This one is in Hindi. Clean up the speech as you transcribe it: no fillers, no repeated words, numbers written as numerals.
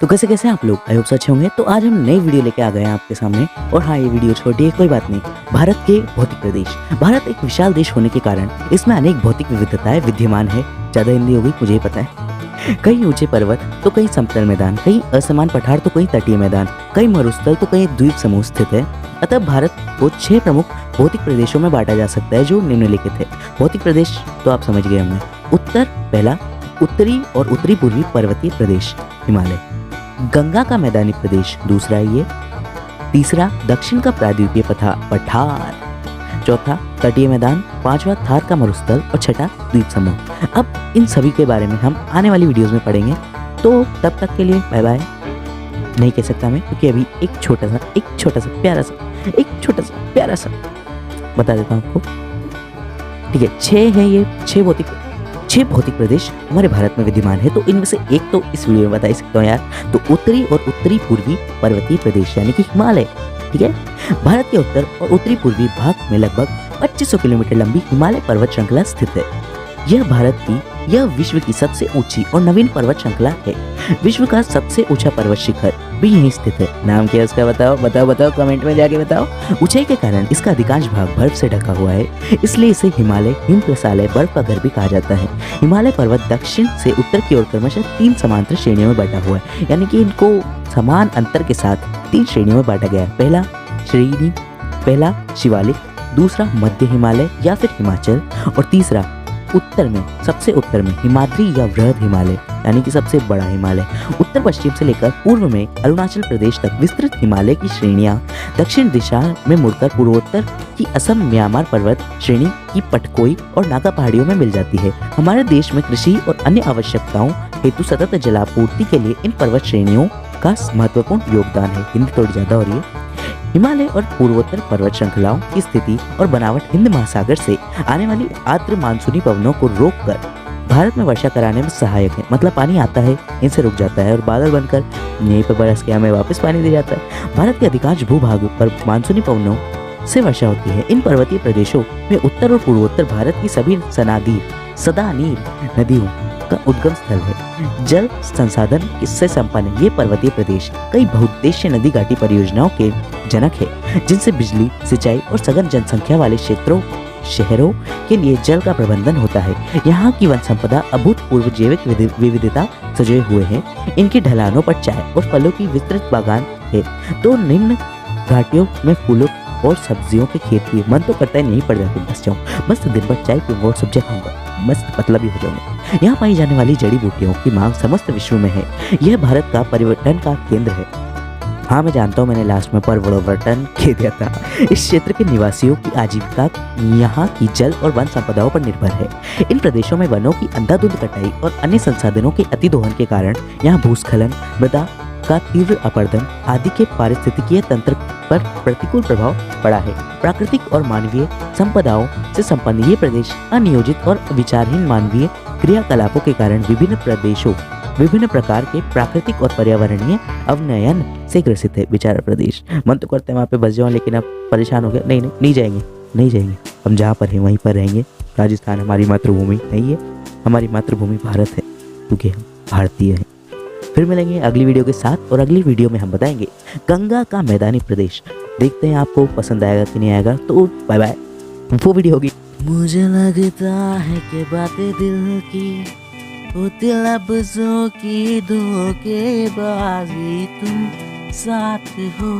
तो कैसे कैसे आप लोग, आई होप अच्छे होंगे। तो आज हम नई वीडियो लेके आ गए हैं आपके सामने। और हाँ, ये वीडियो छोटी है, कोई बात नहीं। भारत के भौतिक प्रदेश। भारत एक विशाल देश होने के कारण इसमें अनेक भौतिक विविधताएं विद्यमान है। ज़्यादा हिंदी हो गई, मुझे ही पता है। कई ऊंचे पर्वत तो कई समतल मैदान, कई असमान पठार तो कई तटीय मैदान, कई मरुस्थल तो कई द्वीप समूह स्थित है। अतः भारत को 6 प्रमुख भौतिक प्रदेशों में बांटा जा सकता है, जो निम्नलिखित है। भौतिक प्रदेश तो आप समझ गए होंगे। उत्तर, पहला उत्तरी और उत्तरी पूर्वी पर्वतीय प्रदेश हिमालय। गंगा का मैदानी प्रदेश दूसरा है ये। तीसरा दक्षिण का प्रायद्वीपीय पठार। चौथा तटीय मैदान। पांचवा थार का मरुस्थल और छठा द्वीप समूह। अब इन सभी के बारे में हम आने वाली वीडियोस में पढ़ेंगे। तो तब तक के लिए बाय बाय नहीं कह सकता मैं, क्योंकि अभी एक छोटा सा प्यारा सा बता देता हूँ आपको। ठीक है, 6 है ये, 6 भौतिक प्रदेश हमारे भारत में विद्यमान है। तो इनमें से एक तो इस वीडियो में बता ही सकता हूँ यार। तो उत्तरी और उत्तरी पूर्वी पर्वतीय प्रदेश यानी कि हिमालय। ठीक है, भारत के उत्तर और उत्तरी पूर्वी भाग में लगभग 2500 किलोमीटर लंबी हिमालय पर्वत श्रृंखला स्थित है। यह विश्व की सबसे ऊंची और नवीन पर्वत श्रृंखला है। विश्व का सबसे ऊंचा पर्वत शिखर भी यहीं स्थित है। नाम क्या है उसका? बताओ कमेंट में जाके बताओ। ऊंचाई के कारण इसका अधिकांश भाग बर्फ से ढका हुआ है, इसलिए इसे हिमालय, हिमप्रसालय, बर्फ का घर भी कहा जाता है। हिमालय पर्वत दक्षिण से उत्तर की ओर क्रमशः 3 समांतर श्रेणियों में बांटा हुआ है, यानी कि इनको समान अंतर के साथ 3 श्रेणियों में बांटा गया है। पहला शिवालिक, दूसरा मध्य हिमालय या फिर हिमाचल, और तीसरा सबसे उत्तर में हिमाद्री या वृहद हिमालय यानी कि सबसे बड़ा हिमालय। उत्तर पश्चिम से लेकर पूर्व में अरुणाचल प्रदेश तक विस्तृत हिमालय की श्रेणियां दक्षिण दिशा में मुड़कर पूर्वोत्तर की असम म्यांमार पर्वत श्रेणी की पटकोई और नागा पहाड़ियों में मिल जाती है। हमारे देश में कृषि और अन्य आवश्यकताओं हेतु सतत जलापूर्ति के लिए इन पर्वत श्रेणियों का महत्वपूर्ण योगदान है। हिंदी थोड़ी ज्यादा हो रही है। हिमालय और पूर्वोत्तर पर्वत श्रृंखलाओं की स्थिति और बनावट हिंद महासागर से आने वाली आर्द्र मानसूनी पवनों को रोककर भारत में वर्षा कराने में सहायक है। मतलब पानी आता है, इनसे रुक जाता है और बादल बनकर यहीं पर बरस के हमें वापस पानी दे जाता है। भारत के अधिकांश भूभाग पर मानसूनी पवनों से वर्षा होती है। इन पर्वतीय प्रदेशों में उत्तर और पूर्वोत्तर भारत की सभी सदानीर नदियों का उद्गम स्थल है। जल संसाधन से संपन्न ये पर्वतीय प्रदेश कई बहुउद्देशीय नदी घाटी परियोजनाओं के जनक है, जिनसे बिजली, सिंचाई और सघन जनसंख्या वाले शहरों के लिए जल का प्रबंधन होता है। यहाँ की वन संपदा अभूतपूर्व जैविक विविधता सजे हुए है। इनकी ढलानों पर चाय और फलों की विस्तृत बागान है। तो निम्न घाटियों में फूलों और सब्जियों के खेत भी। मन तो करता है नहीं पड़ जाते बस जाऊँ, मस्त दिन भर चाय पीऊंगा और सब्जियां खाऊंगा, मस्त पतला भी हो जाऊंगा। यहाँ पाई जाने वाली जड़ी बूटियों की मांग समस्त विश्व में है। यह भारत का परिवर्तन का केंद्र है। हाँ, मैं जानता हूँ, मैंने लास्ट में परिवर्तन कह दिया था। इस क्षेत्र के निवासियों की आजीविका यहाँ की जल और वन संपदाओं पर निर्भर है। इन प्रदेशों में वनों की अंधाधुंध कटाई और अन्य संसाधनों के अतिदोहन के कारण यहाँ भूस्खलन, मृदा का तीव्र अपरदन आदि के पारिस्थितिकीय तंत्र पर प्रतिकूल प्रभाव पड़ा है। प्राकृतिक और मानवीय संपदाओं से संपन्न ये प्रदेश अनियोजित और विचारहीन मानवीय क्रियाकलापों के कारण विभिन्न प्रकार के प्राकृतिक और पर्यावरणीय अवनयन से ग्रसित है। बेचारा प्रदेश। मन तो करते हैं वहाँ पे बस जाओ, लेकिन अब परेशान हो गया। नहीं जाएंगे। हम जहाँ पर हैं वहीं पर रहेंगे। राजस्थान हमारी मातृभूमि नहीं है, हमारी मातृभूमि भारत है, क्योंकि हम भारतीय हैं। फिर मिलेंगे अगली वीडियो के साथ, और अगली वीडियो में हम बताएंगे गंगा का मैदानी प्रदेश। देखते हैं आपको पसंद आएगा कि नहीं आएगा। तो बाय बाय, वो वीडियो होगी। मुझे लगता है कि बातें दिल की होती लफ्जों की धोखेबाजी, तुम साथ हो।